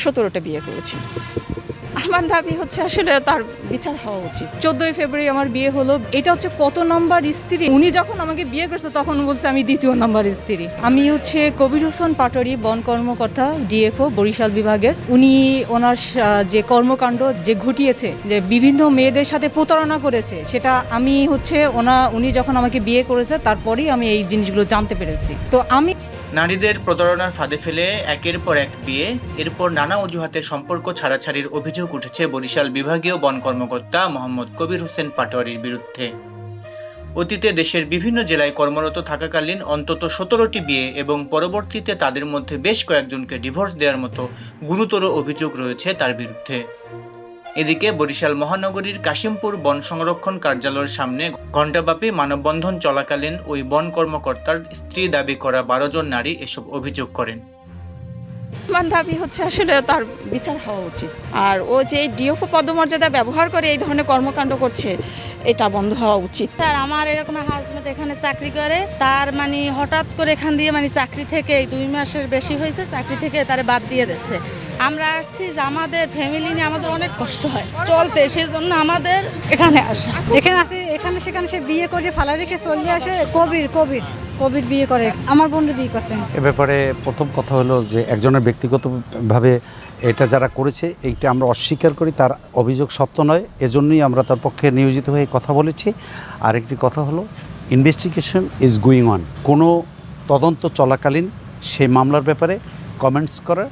17টা বিয়ে করেছি। আমার দাবি হচ্ছে আসলে তার বিচার হওয়া উচিত। 14ই ফেব্রুয়ারি আমার বিয়ে হলো। এটা হচ্ছে কত নম্বর স্ত্রী? উনি যখন আমাকে বিয়ে করেছে তখন বলছে আমি দ্বিতীয় নম্বর স্ত্রী। আমি হচ্ছে কবির হোসেন পাটোয়ারি, বন কর্মকর্তা, ডিএফও বরিশাল বিভাগের। উনি ওনার যে কর্মকাণ্ড যে ঘটিয়েছে, যে বিভিন্ন মেয়েদের সাথে প্রতারণা করেছে, সেটা আমি হচ্ছে উনি যখন আমাকে বিয়ে করেছে তারপরেই আমি এই জিনিসগুলো জানতে পেরেছি। তো আমি নারীদের প্রতারণার ফাঁদে ফেলে একের পর এক বিয়ে, এরপর নানা অজুহাতে সম্পর্ক ছাড়াছাড়ির অভিযোগ উঠেছে বরিশাল বিভাগীয় বন কর্মকর্তা মোহাম্মদ কবির হোসেন পাটোয়ারির বিরুদ্ধে। অতীতে দেশের বিভিন্ন জেলায় কর্মরত থাকাকালীন অন্তত 17টি বিয়ে এবং পরবর্তীতে তাদের মধ্যে বেশ কয়েকজনকে ডিভোর্স দেওয়ার মতো গুরুতর অভিযোগ রয়েছে তার বিরুদ্ধে। এদিকে বরিশাল মহানগরীর কাশিমপুর বন সংরক্ষণ কার্যালয়ের সামনে ঘণ্টাব্যাপী মানববন্ধন চলাকালীন ওই বন কর্মকর্তার স্ত্রী দাবি করা 12 জন নারী এসব অভিযোগ করেন। আমার দাবি হচ্ছে আসলে তার বিচার হওয়া উচিত। আর ও যে ডিএফও পদমর্যাদা ব্যবহার করে এই ধরনের কর্মকাণ্ড করছে, এটা বন্ধ হওয়া উচিত। স্যার, আমার এরকম হাজবেন্ড এখানে চাকরি করে, তার মানে হঠাৎ করে এখান দিয়ে মানে চাকরি থেকে 2 মাসের বেশি হয়েছে, চাকরি থেকে তারে বাদ দিয়ে দিচ্ছে। আমরা আসছি যে আমাদের ফ্যামিলি নিয়ে আমাদের অনেক কষ্ট হয় চলতে, সেই জন্য আমাদের এখানে আসা। এখানে সেখানে সে বিয়ে করে ফালা রেখে চলে আসে। কবির বিয়ে করে, আমার বোনের বিয়ে করছেন। এ ব্যাপারে প্রথম কথা হলো যে একজনের ব্যক্তিগতভাবে এটা যারা করেছে এইটা আমরা অস্বীকার করি, তার অভিযোগ সত্য নয়, এজন্যই আমরা তার পক্ষে নিয়োজিত হয়ে কথা বলেছি। আরেকটি কথা হলো ইনভেস্টিগেশন ইজ গোয়িং অন, কোনো তদন্ত চলাকালীন সেই মামলার ব্যাপারে কমেন্টস করার